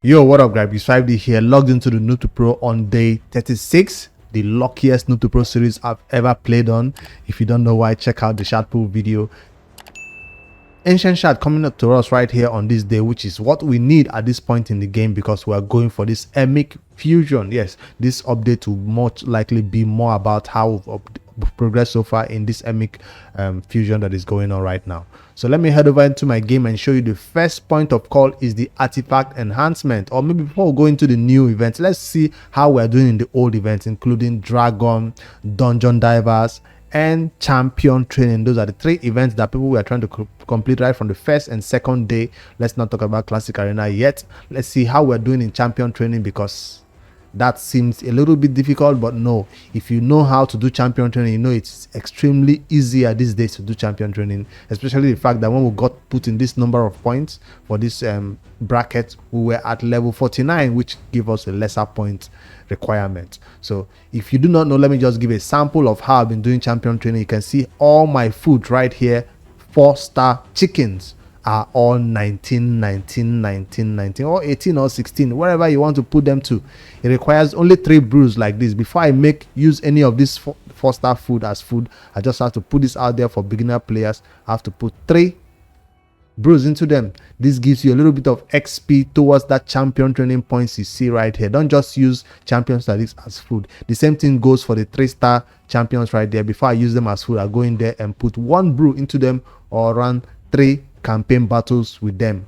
Yo, what up, guys? It's 5D here, logged into the Noob to Pro on day 36, the luckiest Noob to Pro series I've ever played on. If you don't know why, check out the shard pool video. Ancient shard coming up to us right here on this day, which is what we need at this point in the game because we are going for this Emic Fusion. Yes, this update will most likely be more about how we've progressed so far in this Emic Fusion that is going on right now. So let me head over into my game and show you the first point of call is the artifact enhancement. Or maybe before we go into the new events, let's see how we're doing in the old events, including Dragon, Dungeon Divers, and Champion Training. Those are the three events that people were trying to complete right from the first and second day. Let's not talk about Classic Arena yet. Let's see how we're doing in Champion Training, because that seems a little bit difficult, but no, if you know how to do champion training, you know it's extremely easier these days to do champion training, especially the fact that when we got put in this number of points for this bracket, we were at level 49, which give us a lesser point requirement. So if you do not know, let me just give a sample of how I've been doing champion training. You can see all my food right here. 4-star chickens are all 19, 19, 19, 19, or 18 or 16, wherever you want to put them to. It requires only 3 brews like this. Before I use any of this 4-star food as food, I just have to put this out there for beginner players. I have to put 3 brews into them. This gives you a little bit of XP towards that champion training points you see right here. Don't just use champion statistics as food. The same thing goes for the 3-star champions right there. Before I use them as food, I go in there and put 1 brew into them or run 3 campaign battles with them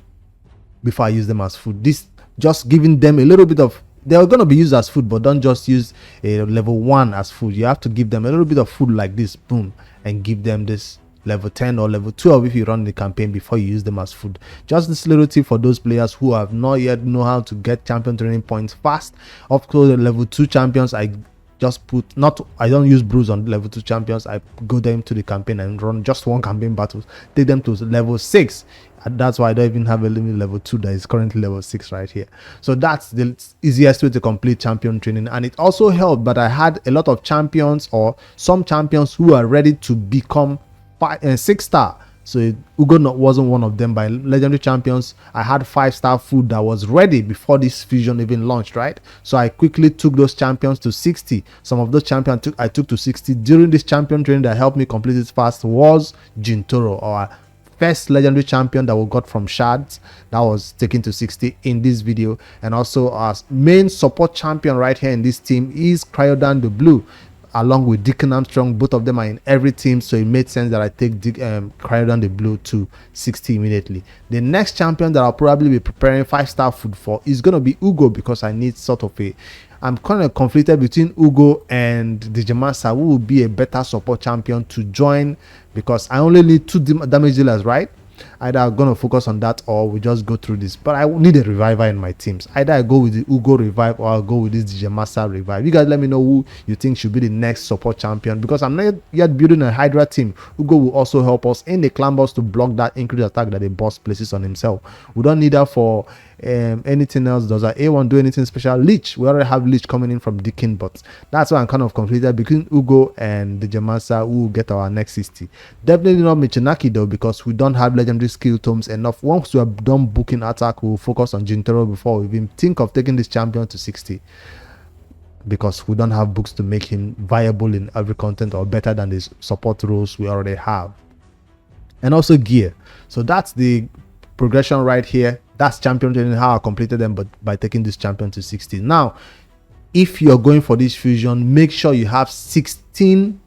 before I use them as food. This just giving them a little bit of, they're going to be used as food, but don't just use a level 1 as food. You have to give them a little bit of food like this, boom, and give them this level 10 or level 12 if you run the campaign before you use them as food. Just this little tip for those players who have not yet know how to get champion training points fast. Of course, the level 2 champions, I don't use brews on level 2 champions. I go them to the campaign and run just 1 campaign battle, take them to level 6, and that's why I don't even have a limit level 2 that is currently level 6 right here. So that's the easiest way to complete champion training. And it also helped, but I had a lot of champions or some champions who are ready to become 6-star. So Ugo wasn't one of them. By legendary champions, I had 5-star food that was ready before this fusion even launched, right? So I quickly took those champions to 60. Some of those champions I took to 60 during this champion training that helped me complete it fast was Jintoro, our first legendary champion that we got from shards, that was taken to 60 in this video. And also our main support champion right here in this team is Cryodan the Blue, along with Deacon Armstrong. Both of them are in every team, so it made sense that I take Cryodan the Blue to 60 immediately. The next champion that I'll probably be preparing 5-star food for is going to be Ugo, because I need sort of I'm kind of conflicted between Ugo and Dijamasa, who will be a better support champion to join, because I only need 2 damage dealers, right? Either I'm going to focus on that or we just go through this. But I need a reviver in my teams. Either I go with the Ugo revive or I'll go with this DJ Massa revive. You guys let me know who you think should be the next support champion, because I'm not yet building a Hydra team. Ugo will also help us in the clan boss to block that increased attack that the boss places on himself. We don't need that for anything else. Does our A1 do anything special? Leech, we already have Leech coming in from Deacon, but that's why I'm kind of conflicted between Ugo and the Jamasa, who will get our next 60. Definitely not Michinaki though, because we don't have legendary skill tomes enough. Once we are done booking attack, we'll focus on Jintaro before we even think of taking this champion to 60, because we don't have books to make him viable in every content or better than the support roles we already have. And also gear. So that's the progression right here. That's champion training, how I completed them, but by taking this champion to 60. Now, if you're going for this fusion, make sure you have 16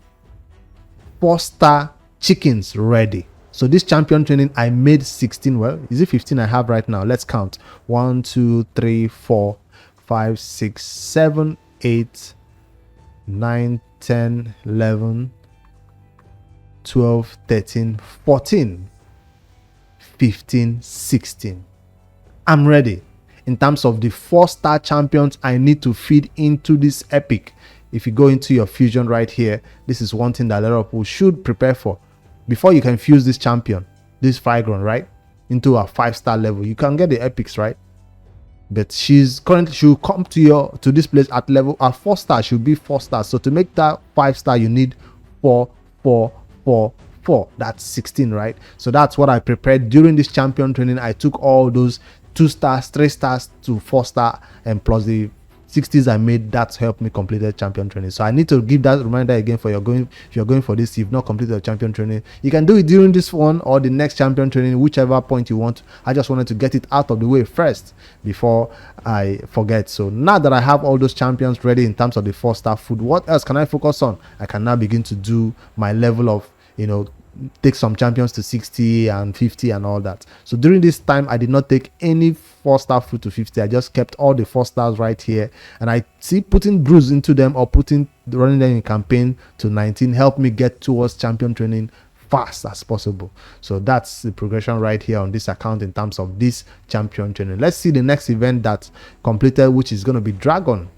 4-star chickens ready. So this champion training, I made 16. Well, is it 15 I have right now? Let's count. 1, 2, 3, 4, 5, 6, 7, 8, 9, 10, 11, 12, 13, 14, 15, 16. I'm ready. In terms of the 4-star champions I need to feed into this epic, if you go into your fusion right here, this is one thing that a lot of people should prepare for. Before you can fuse this champion, this Fragment, right, into a 5-star level, you can get the epics, right? But she'll come to this place at 4-star. She'll be 4-star. So to make that 5-star, you need 4, 4, 4, 4. That's 16, right? So that's what I prepared during this champion training. I took all those 2 stars, 3 stars to 4 star, and plus the 60s I made. That's helped me complete the champion training. So I need to give that reminder again for if you're going for this, you've not completed the champion training, you can do it during this one or the next champion training, whichever point you want. I just wanted to get it out of the way first before I forget. So now that I have all those champions ready in terms of the 4 star food, what else can I focus on? I can now begin to do my level of, take some champions to 60 and 50 and all that. So during this time, I did not take any 4 star food to 50. I just kept all the 4 stars right here, and I see putting brews into them or running them in campaign to 19 help me get towards champion training fast as possible. So that's the progression right here on this account in terms of this champion training. Let's see the next event that completed, which is going to be Dragon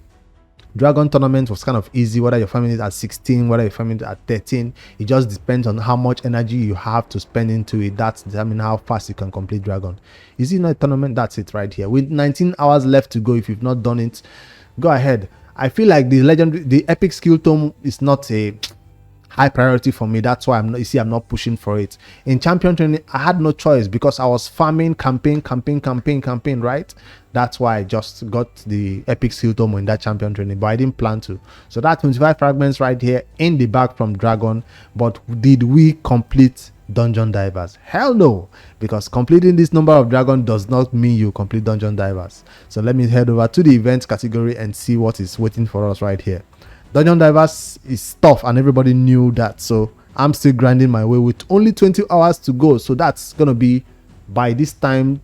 tournament. Was kind of easy, whether you're farming it at 16, whether you're farming it at 13. It just depends on how much energy you have to spend into it. That's determine how fast you can complete Dragon. Is it not a tournament? That's it right here. With 19 hours left to go, if you've not done it, go ahead. I feel like the epic skill tome is not a high priority for me. That's why I'm not pushing for it. In champion training, I had no choice because I was farming campaign, right? That's why I just got the epic skill tome in that champion training, but I didn't plan to. So that 25 fragments right here in the bag from Dragon. But did we complete Dungeon Divers? Hell no, because completing this number of Dragon does not mean you complete Dungeon Divers. So let me head over to the events category and see what is waiting for us right here. Dungeon Divers is tough and everybody knew that, so I'm still grinding my way with only 20 hours to go. So that's gonna be by this time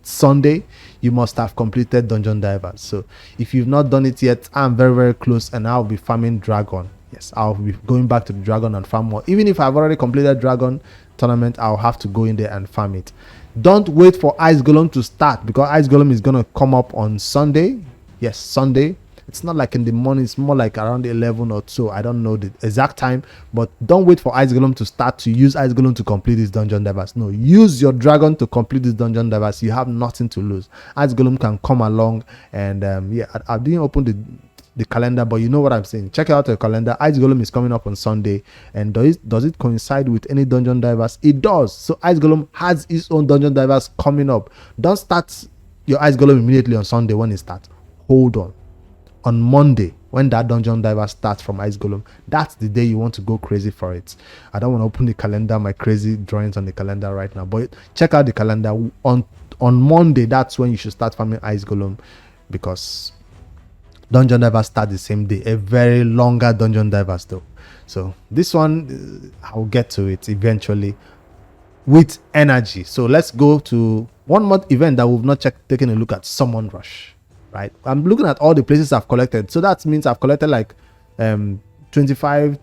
Sunday you must have completed Dungeon Divers. So if you've not done it yet, I'm very close, and I'll be farming Dragon. Yes, I'll be going back to the Dragon and farm more. Even if I've already completed Dragon tournament, I'll have to go in there and farm it. Don't wait for Ice Golem to start, because Ice Golem is gonna come up on Sunday. Yes, Sunday. It's not like in the morning, it's more like around 11 or so. I don't know the exact time, but don't wait for Ice Golem to start to use Ice Golem to complete this Dungeon Divers. No, use your Dragon to complete this Dungeon Divers. You have nothing to lose. Ice Golem can come along, and I didn't open the calendar, but you know what I'm saying. Check out your calendar. Ice Golem is coming up on Sunday, and does it coincide with any Dungeon Divers? It does. So Ice Golem has its own Dungeon Divers coming up. Don't start your Ice Golem immediately on Sunday when it starts. Hold on. On Monday, when that Dungeon Diver starts from Ice Golem, that's the day you want to go crazy for it. I don't want to open the calendar, my crazy drawings on the calendar right now, but check out the calendar. On Monday, that's when you should start farming Ice Golem, because Dungeon Diver start the same day. A very longer Dungeon Divers though. So this one, I'll get to it eventually with energy. So let's go to one more event that we've not taken a look at, Summon Rush. Right, I'm looking at all the places I've collected, so that means I've collected like 25,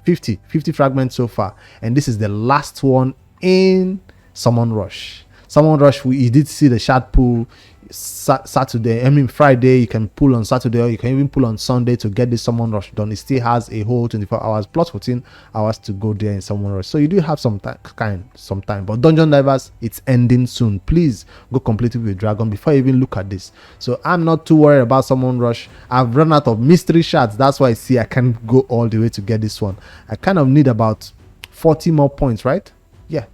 50 fragments so far, and this is the last one in Summon Rush. You did see the shard pool Saturday, Friday. You can pull on Saturday, or you can even pull on Sunday to get this Summon Rush done. It still has a whole 24 hours plus 14 hours to go there in Summon Rush, so you do have some time. But Dungeon Divers, it's ending soon. Please go complete it with Dragon before you even look at this. So I'm not too worried about Summon Rush. I've run out of mystery shards. That's why I can't go all the way to get this one. I kind of need about 40 more points, right? Yeah,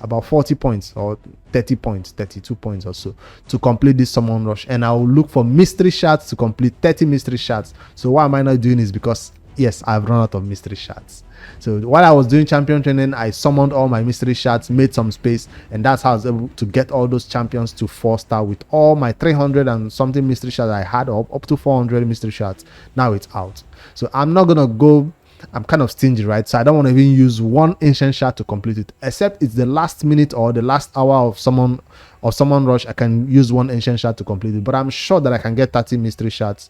about 40 points or 30 points, 32 points or so to complete this Summon Rush, and I will look for mystery shards to complete 30 mystery shards. So why am I not doing this? Because yes, I've run out of mystery shards. So while I was doing champion training, I summoned all my mystery shards, made some space, and that's how I was able to get all those champions to 4-star with all my 300 and something mystery shards I had, up to 400 mystery shards. Now it's out. So I'm not gonna go, I'm kind of stingy, right? So I don't want to even use one ancient shard to complete it, except it's the last minute or the last hour of Summon Rush. I can use one ancient shard to complete it, but I'm sure that I can get 30 mystery shards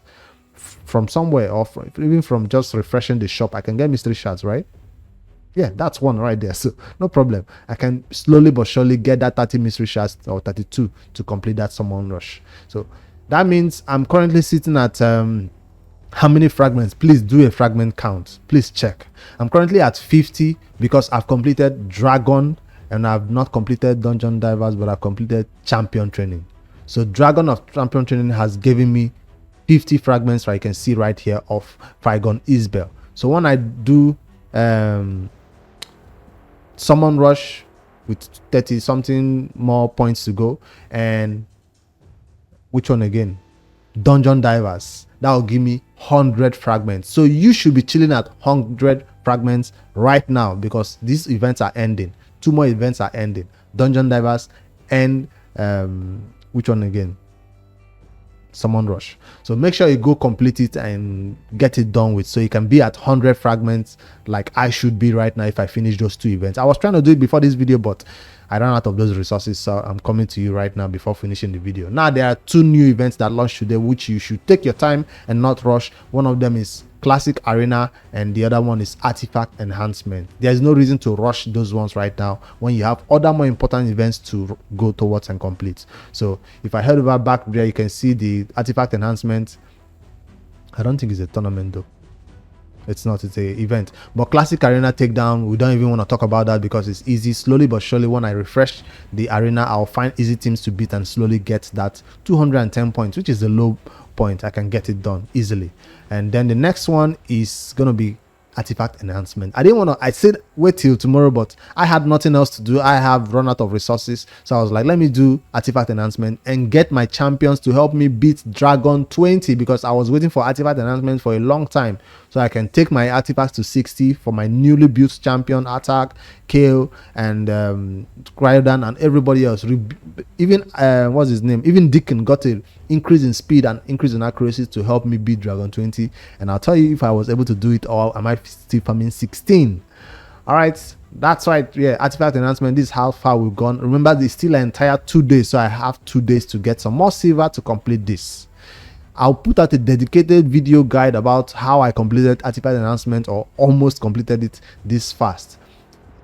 from somewhere, or even from just refreshing the shop. I can get mystery shards, right? Yeah, that's one right there. So no problem. I can slowly but surely get that 30 mystery shards, or 32, to complete that Summon Rush. So that means I'm currently sitting at how many fragments? Please do a fragment count. Please check. I'm currently at 50 because I've completed Dragon, and I've not completed Dungeon Divers, but I've completed Champion Training. So Dragon of Champion Training has given me 50 fragments, right? You can see right here, of Frygon Isbel. So when I do Summon Rush, with 30 something more points to go. And which one again? Dungeon divers. That will give me 100 fragments. So you should be chilling at 100 fragments right now, because these events are ending. 2 more events are ending: dungeon divers and which one again? Summon rush. So make sure you go complete it and get it done with, so you can be at 100 fragments like I should be right now if I finish those 2 events. I was trying to do it before this video, but I ran out of those resources, so I'm coming to you right now before finishing the video. Now there are 2 new events that launched today, which you should take your time and not rush. One of them is Classic Arena and the other one is Artifact Enhancement. There's no reason to rush those ones right now when you have other more important events to go towards and complete. So if I head over back there, you can see the Artifact Enhancement. I don't think it's a tournament though. It's not, it's a event. But Classic Arena Takedown, we don't even want to talk about that because it's easy. Slowly but surely, when I refresh the arena, I'll find easy teams to beat and slowly get that 210 points, which is the low point. I can get it done easily. And then the next one is gonna be Artifact Enhancement. I didn't want to, I said wait till tomorrow, but I had nothing else to do. I have run out of resources, so I was like, let me do Artifact Enhancement and get my champions to help me beat Dragon 20, because I was waiting for Artifact Enhancement for a long time, so I can take my artifacts to 60 for my newly built champion, Attack, Kale, and Cryodan, and everybody else. Even what's his name, even Deacon got an increase in speed and increase in accuracy to help me beat Dragon 20. And I'll tell you, if I was able to do it all, I might still farming 16. All right, that's right. Yeah, Artifact Enhancement, this is how far we've gone. Remember, there's still an entire 2 days, so I have 2 days to get some more silver to complete this. I'll put out a dedicated video guide about how I completed Artifact Enhancement, or almost completed it this fast.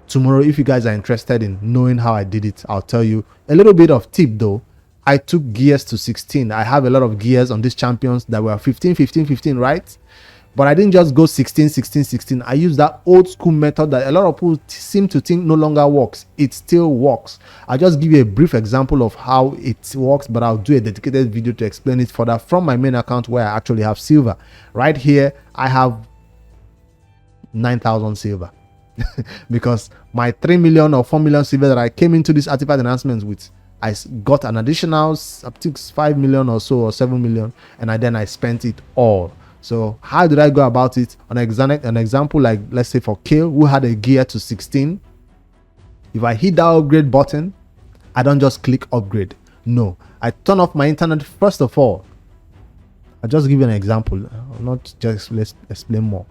Tomorrow, if you guys are interested in knowing how I did it, I'll tell you a little bit of tip though. I took gears to 16. I have a lot of gears on these champions that were 15, 15, 15, right? But I didn't just go 16, 16, 16. I used that old school method that a lot of people seem to think no longer works. It still works. I'll just give you a brief example of how it works, but I'll do a dedicated video to explain it further from my main account where I actually have silver. Right here, I have 9,000 silver. Because my 3 million or 4 million silver that I came into this Artifact Enhancements with, I got an additional up to 5 million or so, or 7 million, and then I spent it all. So how did I go about it? An example, like let's say for Kale, who had a gear to 16. If I hit that upgrade button, I don't just click upgrade. No, I turn off my internet first of all. I'll just give you an example. I'll not just, let's explain more.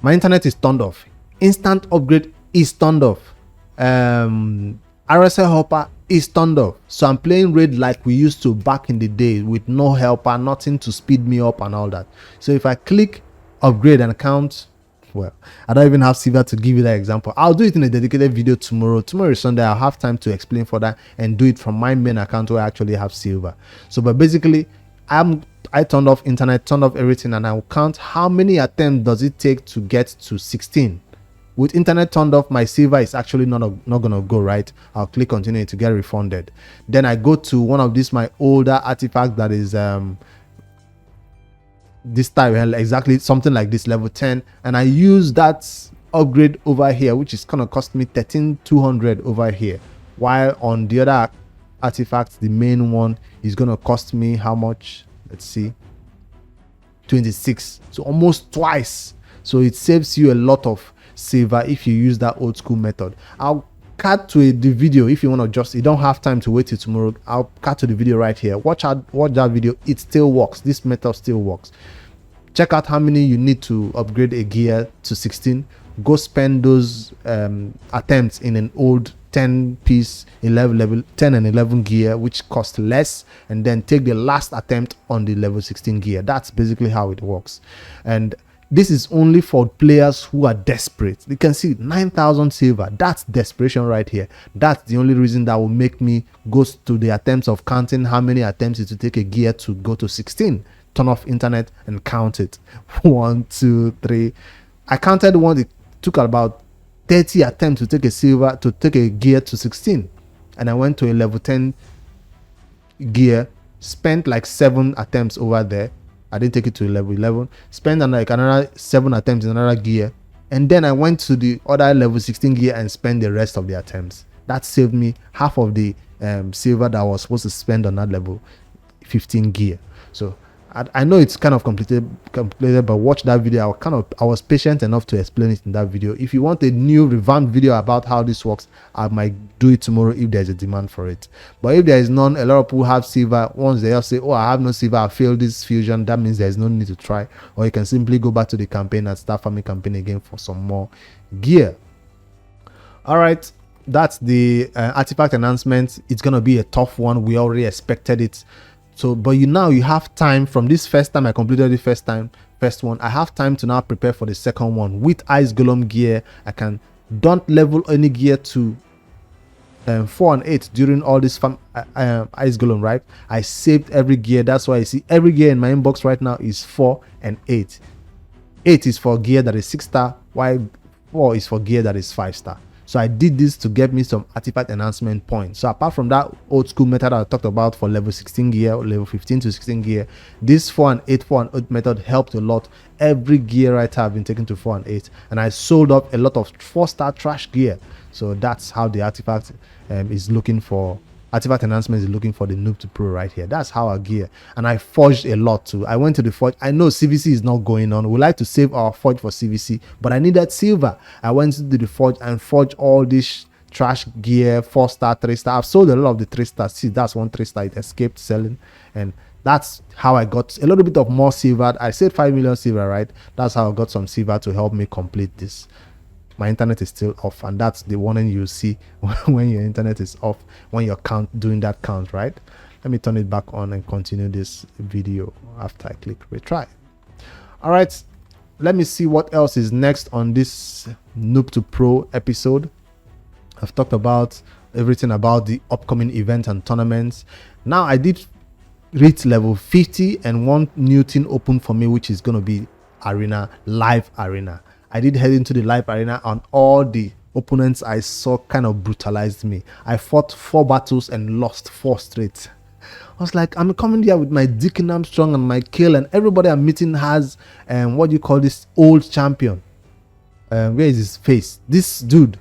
My internet is turned off. Instant upgrade is turned off. RSL helper is turned off. So I'm playing raid like we used to back in the day, with no helper, nothing to speed me up and all that. So if I click upgrade and count, well, I don't even have silver to give you that example. I'll do it in a dedicated video tomorrow. Tomorrow is Sunday. I'll have time to explain further and do it from my main account where I actually have silver. So but basically, I turned off internet, turned off everything, and I'll count how many attempts does it take to get to 16. With internet turned off, my silver is actually not gonna go, right? I'll click continue to get refunded. Then I go to one of these my older artifacts that is this type, exactly something like this, level 10, and I use that upgrade over here, which is gonna cost me 13,200 over here, while on the other artifact, the main one, is gonna cost me how much? Let's see, 26. So almost twice. So it saves you a lot of silver if you use that old school method. I'll cut to the video if you want to. Just, you don't have time to wait till tomorrow. I'll cut to the video right here. Watch that video. It still works. This method still works. Check out how many you need to upgrade a gear to 16. Go spend those attempts in an old 10 piece 11 level 10 and 11 gear, which cost less, and then take the last attempt on the level 16 gear. That's basically how it works. And this is only for players who are desperate. You can see 9,000 silver. That's desperation right here. That's the only reason that will make me go to the attempts of counting how many attempts it to take a gear to go to 16. Turn off internet and count it. 1, 2, 3. I counted one. It took about 30 attempts to take a gear to 16. And I went to a level 10 gear, spent like 7 attempts over there. I didn't take it to level 11. Spent like another 7 attempts in another gear, and then I went to the other level 16 gear and spent the rest of the attempts. that saved me half of the silver that I was supposed to spend on that level 15 gear. So I know it's kind of complicated, but watch that video. I was patient enough to explain it in that video. If you want a new revamped video about how this works, I might do it tomorrow if there's a demand for it. But if there is none, a lot of people have silver. Once they just say, oh, I have no silver, I failed this fusion, that means there's no need to try. Or you can simply go back to the campaign and start farming campaign again for some more gear. All right, that's the artifact enhancement. It's gonna be a tough one. We already expected it. So, but now you have time. From this first time I completed the first one, I have time to now prepare for the second one with ice golem gear. I can don't level any gear to 4 and 8 during all this ice golem, right? I saved every gear. That's why I see every gear in my inbox right now is 4 and 8. 8 is for gear that is 6-star, while 4 is for gear that is 5-star. So I did this to get me some artifact enhancement points. So apart from that old school method I talked about for level 16 gear, level 15 to 16 gear, this 4 and 8 method helped a lot. Every gear right have been taken to 4 and 8, and I sold up a lot of 4-star trash gear. So that's how the artifact is looking for. Artifact enhancement is looking for the noob to pro right here. That's how I gear. And I forged a lot too. I went to the forge. I know CVC is not going on. We like to save our forge for CVC, but I needed silver. I went to the forge and forged all this trash gear, 4-star, 3-star. I've sold a lot of the 3-star. See, that's one 3-star. It escaped selling, and that's how I got a little bit of more silver. I said 5 million silver, right? That's how I got some silver to help me complete this. My internet is still off, and that's the warning you see when your internet is off, when you're doing that count, right? Let me turn it back on and continue this video after I click retry. All right, let me see what else is next on this noob to pro episode. I've talked about everything about the upcoming event and tournaments. Now I did reach level 50, and one new thing opened for me, which is going to be arena, live arena. I did head into the live arena, and all the opponents I saw kind of brutalized me. I fought 4 battles and lost 4 straight. I was like, I'm coming here with my Deacon Armstrong and my Kill, and everybody I'm meeting has what do you call this old champion? Where is his face? This dude,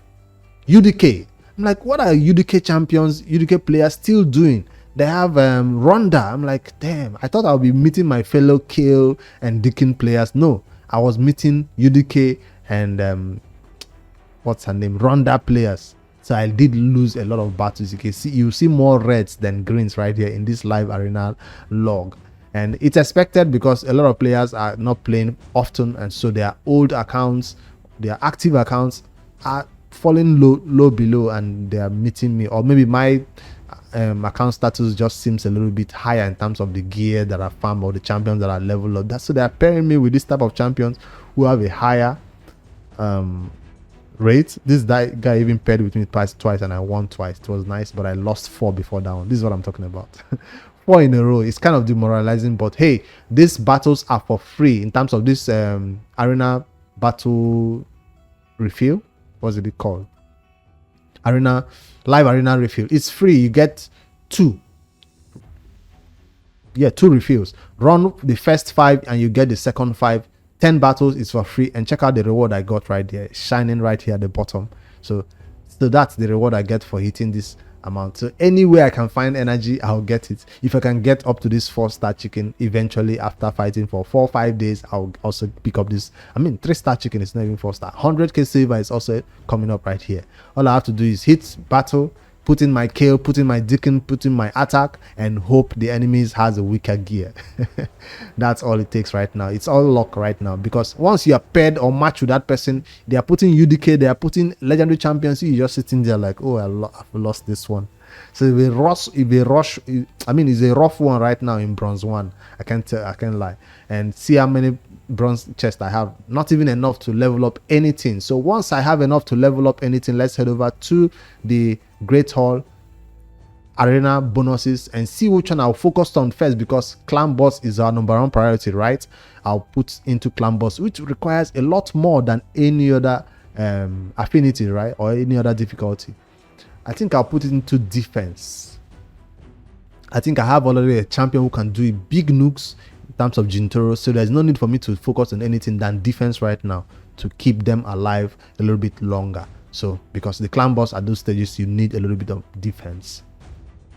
UDK. I'm like, what are UDK champions, UDK players still doing? They have Ronda. I'm like, damn, I thought I would be meeting my fellow Kill and Deacon players. No, I was meeting UDK and what's her name, Ronda players. So I did lose a lot of battles. You see more reds than greens right here in this live arena log, and it's expected because a lot of players are not playing often, and so their old accounts, their active accounts are falling low below, and they are meeting me, or maybe my account status just seems a little bit higher in terms of the gear that I farm or the champions that are leveled up. So they are pairing me with this type of champions who have a higher rate. This guy even paired with me twice, and I won twice. It was nice, but I lost 4 before that one. This is what I'm talking about. 4 in a row. It's kind of demoralizing, but hey, these battles are for free in terms of this arena battle refill. What's it called? Live arena refill. It's free. You get 2 refills. Run the first 5 and you get the second 5. 10 battles is for free, and check out the reward I got right there, shining right here at the bottom. So that's the reward I get for hitting this amount. So anywhere I can find energy, I'll get it. If I can get up to this 4-star chicken eventually after fighting for 4 or 5 days, I'll also pick up this. 3-star chicken is not even 4-star. 100k silver is also coming up right here. All I have to do is hit battle, put in my kill, put in my Deacon, put in my attack, and hope the enemies has a weaker gear. That's all it takes right now. It's all luck right now, because once you are paired or matched with that person, they are putting UDK, they are putting legendary champions, you're just sitting there like, oh, I've lost this one. So it's a rough one right now in bronze 1. I can't lie. And see how many bronze chests I have. Not even enough to level up anything. So once I have enough to level up anything, let's head over to the Great Hall arena bonuses and see which one I'll focus on first, because clan boss is our #1 priority, right? I'll put into clan boss, which requires a lot more than any other affinity, right, or any other difficulty. I think I'll put it into defense. I think I have already a champion who can do big nukes in terms of Jintoro, so there's no need for me to focus on anything than defense right now to keep them alive a little bit longer. So because the clan boss at those stages, you need a little bit of defense.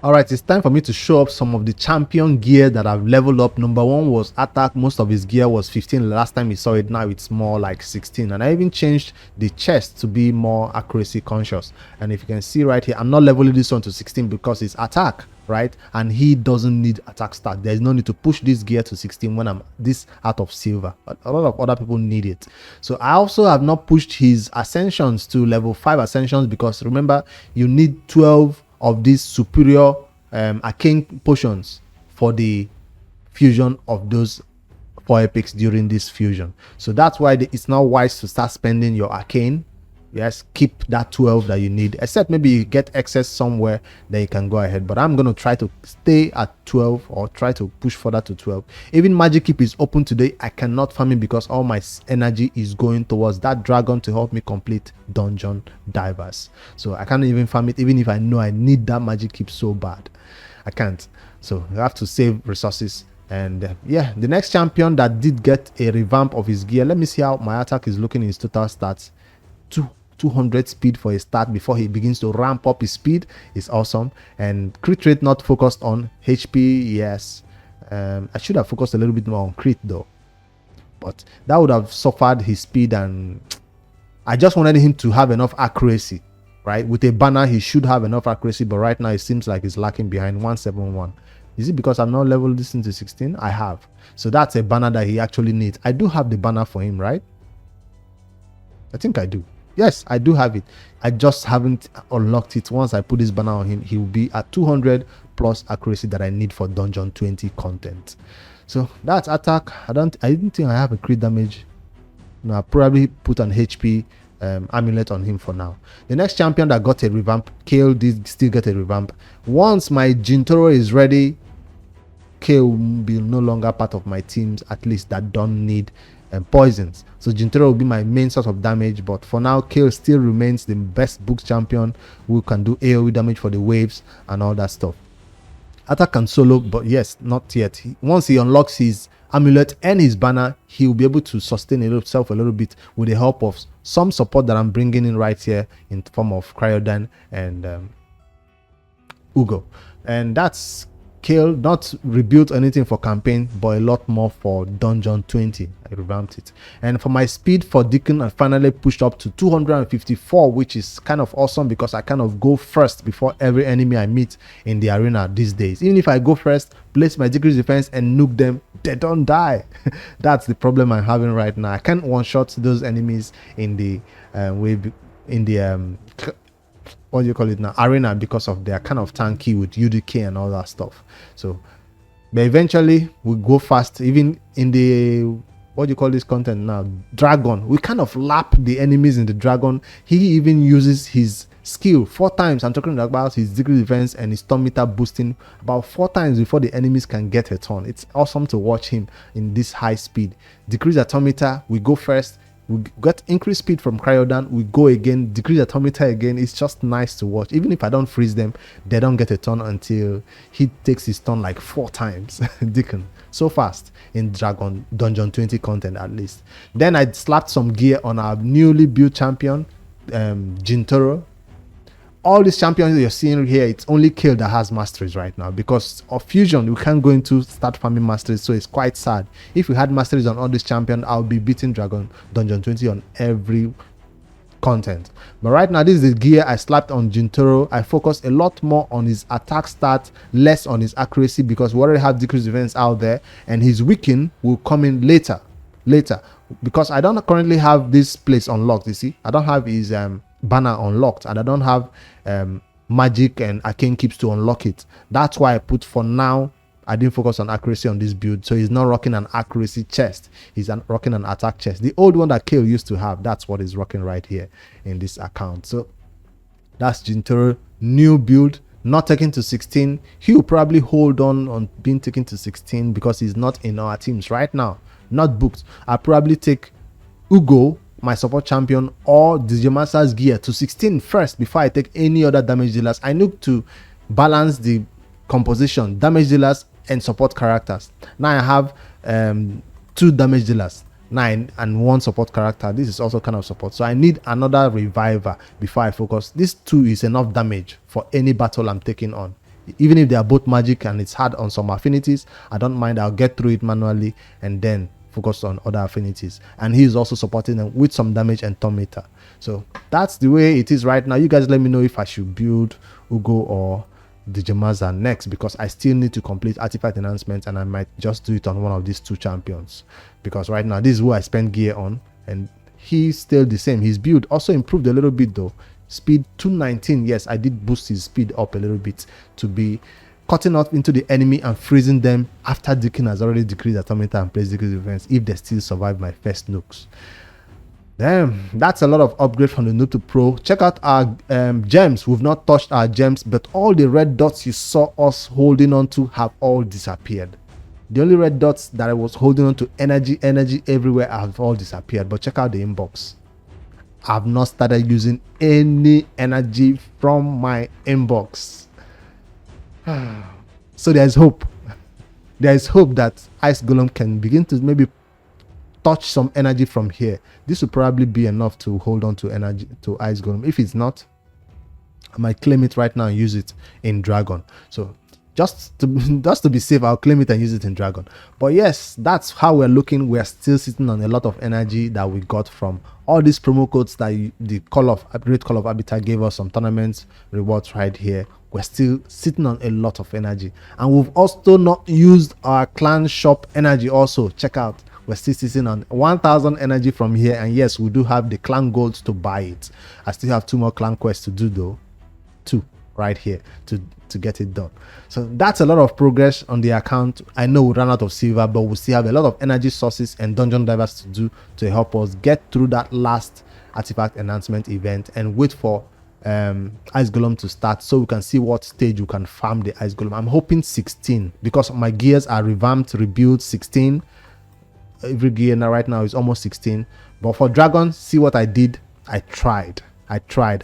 All right, it's time for me to show up some of the champion gear that I've leveled up. Number 1 was attack. Most of his gear was 15 last time we saw it. Now it's more like 16, and I even changed the chest to be more accuracy conscious. And if you can see right here, I'm not leveling this one to 16 because it's attack, right? And he doesn't need attack stat. There's no need to push this gear to 16 when I'm this out of silver. A lot of other people need it. So I also have not pushed his ascensions to level 5 ascensions, because remember, you need 12 of these superior arcane potions for the fusion of those 4 epics during this fusion. So that's why it's not wise to start spending your arcane. Yes, keep that 12 that you need, except maybe you get excess somewhere, then you can go ahead. But I'm going to try to stay at 12 or try to push further to 12. Even magic keep is open today. I cannot farm it because all my energy is going towards that dragon to help me complete dungeon divers. So I can't even farm it, even if I know I need that magic keep so bad. I can't. So I have to save resources. And yeah, the next champion that did get a revamp of his gear. Let me see how my attack is looking in his total stats. 200 speed for a start before he begins to ramp up his speed is awesome. And crit rate not focused on HP. Yes, I should have focused a little bit more on crit though, but that would have suffered his speed, and I just wanted him to have enough accuracy, right? With a banner he should have enough accuracy, but right now it seems like he's lacking behind 171. Is it because I'm not leveled this into 16? I have. So that's a banner that he actually needs. I do have the banner for him, right? I think I do. Yes, I do have it. I just haven't unlocked it. Once I put this banner on him, he will be at 200 plus accuracy that I need for dungeon 20 content. So that's attack. I didn't think I have a crit damage. No, I probably put an HP amulet on him for now. The next champion that got a revamp, Kale, did still get a revamp. Once my Jintoro is ready, Kale will be no longer part of my teams, at least that don't need poisons. So Jintoro will be my main source of damage, but for now Kale still remains the best books champion who can do AoE damage for the waves and all that stuff. Attack and solo, but yes, not yet. Once he unlocks his amulet and his banner, he will be able to sustain himself a little bit with the help of some support that I'm bringing in right here in the form of Cryodan and Ugo. And that's Kale, not rebuilt anything for campaign, but a lot more for dungeon 20. I revamped it. And for my speed for Deacon, I finally pushed up to 254, which is kind of awesome because I kind of go first before every enemy I meet in the arena these days. Even if I go first, place my decrease defense and nuke them, they don't die. That's the problem I'm having right now. I can't one-shot those enemies in the what do you call it now, arena, because of their kind of tanky with UDK and all that stuff. So but eventually we go fast. Even in the what do you call this content now, dragon, we kind of lap the enemies in the dragon. He even uses his skill 4 times. I'm talking about his degree defense and his turn meter boosting about 4 times before the enemies can get a turn. It's awesome to watch him in this high speed. Decrease the turn meter, we go first, we get increased speed from Cryodan, we go again, decrease the turn meter again. It's just nice to watch. Even if I don't freeze them, they don't get a turn until he takes his turn like 4 times. Deacon, so fast in Dragon Dungeon 20 content at least. Then I slapped some gear on our newly built champion, Jintoro. All these champions you're seeing here, it's only Kale that has masteries right now because of fusion. We can't go into start farming masteries, so it's quite sad. If we had masteries on all these champions, I'll be beating Dragon Dungeon 20 on every content. But right now, this is the gear I slapped on Jintoro. I focused a lot more on his attack stat, less on his accuracy, because we already have decreased events out there, and his weaken will come in later because I don't currently have this place unlocked. You see, I don't have his banner unlocked, and I don't have magic and arcane keeps to unlock it. That's why I put, for now, I didn't focus on accuracy on this build. So he's not rocking an accuracy chest, he's rocking an attack chest, the old one that Kale used to have. That's what he's rocking right here in this account. So that's Jintoro new build, not taken to 16. He'll probably hold on being taken to 16 because he's not in our teams right now, not booked. I'll probably take Ugo, my support champion, or DJ Master's gear to 16 first before I take any other damage dealers. I need to balance the composition, damage dealers and support characters. Now I have 2 damage dealers. 9 and 1 support character. This is also kind of support, so I need another reviver before I focus. This 2 is enough damage for any battle I'm taking on. Even if they are both magic and it's hard on some affinities, I don't mind. I'll get through it manually and then focus on other affinities. And he's also supporting them with some damage and turn meter. So that's the way it is right now. You guys let me know if I should build Ugo or Dijamaza next, because I still need to complete artifact enhancement, and I might just do it on one of these 2 champions, because right now this is who I spend gear on, and he's still the same. His build also improved a little bit though. Speed 219. Yes, I did boost his speed up a little bit to be cutting off into the enemy and freezing them after Deacon has already decreased atomic and placed decreased defense if they still survive my first nukes. Damn, that's a lot of upgrade from the noob to pro. Check out our gems. We've not touched our gems, but all the red dots you saw us holding on to have all disappeared. The only red dots that I was holding on to, energy everywhere, have all disappeared. But check out the inbox. I've not started using any energy from my inbox. So there's hope. There is hope that Ice Golem can begin to maybe touch some energy from here. This will probably be enough to hold on to energy to Ice Golem. If it's not, I might claim it right now and use it in Dragon. So just to be safe, I'll claim it and use it in Dragon. But yes, that's how we're looking. We're still sitting on a lot of energy that we got from all these promo codes that the Great Call of Habitat gave us, some tournaments rewards right here. We're still sitting on a lot of energy, and we've also not used our clan shop energy. Also check out, we're still sitting on 1000 energy from here, and yes, we do have the clan golds to buy it. I still have 2 more clan quests to do though, 2 right here to get it done. So that's a lot of progress on the account. I know we ran out of silver, but we still have a lot of energy sources and dungeon divers to do to help us get through that last artifact enhancement event and wait for Ice Golem to start, so we can see what stage we can farm the Ice Golem. I'm hoping 16, because my gears are revamped, rebuilt 16. Every gear now right now is almost 16. But for Dragon, see what I did. I tried.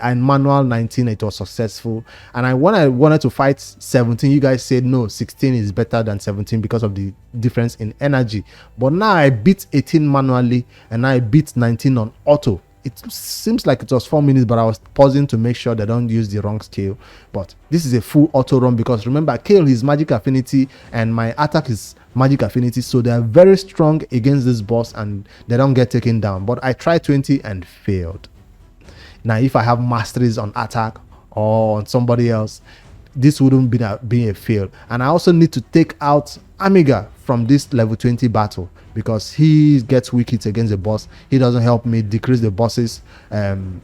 And manual 19, it was successful. And when I wanted to fight 17, you guys said no, 16 is better than 17 because of the difference in energy. But now I beat 18 manually, and I beat 19 on auto. It seems like it was 4 minutes, but I was pausing to make sure they don't use the wrong scale. But this is a full auto run, because remember, Kale is magic affinity and my attack is magic affinity, so they are very strong against this boss and they don't get taken down. But I tried 20 and failed. Now if I have masteries on attack or on somebody else, this wouldn't be a fail. And I also need to take out Amiga from this level 20 battle, because he gets weak hits against the boss. He doesn't help me decrease the bosses. When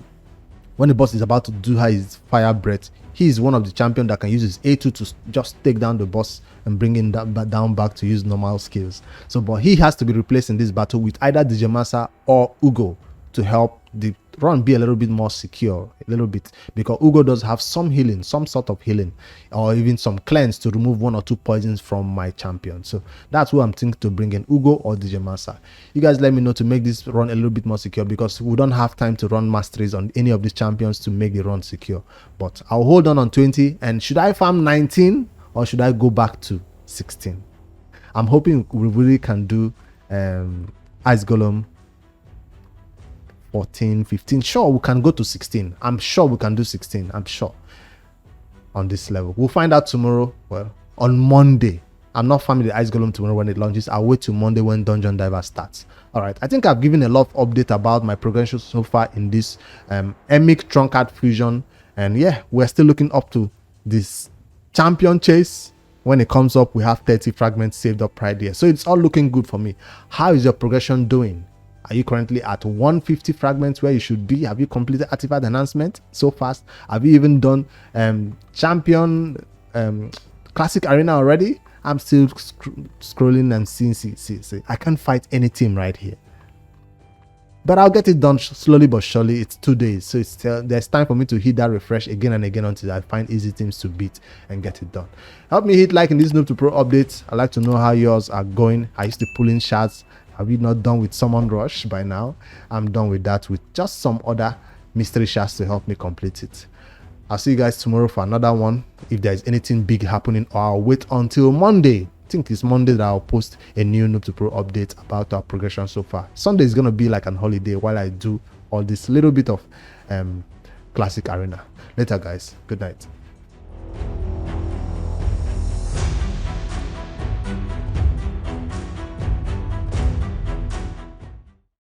the boss is about to do his fire breath, he is one of the champions that can use his A2 to just take down the boss and bring him down back to use normal skills. So but he has to be replaced in this battle with either Dijamasa or Ugo to help the run be a little bit more secure, a little bit, because Ugo does have some healing, some sort of healing, or even some cleanse to remove 1 or 2 poisons from my champion. So that's who I'm thinking to bring in, Ugo or Dijamasa. You guys let me know to make this run a little bit more secure, because we don't have time to run masteries on any of these champions to make the run secure. But I'll hold on 20. And should I farm 19 or should I go back to 16? I'm hoping we really can do Ice Golem 14, 15. Sure, we can go to 16. I'm sure we can do 16. I'm sure on this level. We'll find out tomorrow. Well, on Monday. I'm not farming the Ice Golem tomorrow when it launches. I'll wait till Monday when Dungeon Diver starts. All right. I think I've given a lot of update about my progression so far in this Emic Trunkheart Fusion. And yeah, we're still looking up to this champion chase. When it comes up, we have 30 fragments saved up right there. So it's all looking good for me. How is your progression doing? Are you currently at 150 fragments where you should be? Have you completed artifact enhancement so fast? Have you even done champion classic arena already? I'm still scrolling and seeing. See. I can't fight any team right here. But I'll get it done slowly but surely. It's 2 days, so it's still, there's time for me to hit that refresh again and again until I find easy teams to beat and get it done. Help me hit like in this Noob to Pro update. I'd like to know how yours are going. I used to pull in shards. Have you not done with Summon Rush by now? I'm done with that, with just some other mystery shards to help me complete it. I'll see you guys tomorrow for another one. If there's anything big happening, or I'll wait until Monday think it's Monday that I'll post a new Noob to Pro update about our progression so far. Sunday is gonna be like an holiday while I do all this little bit of classic arena. Later guys, good night.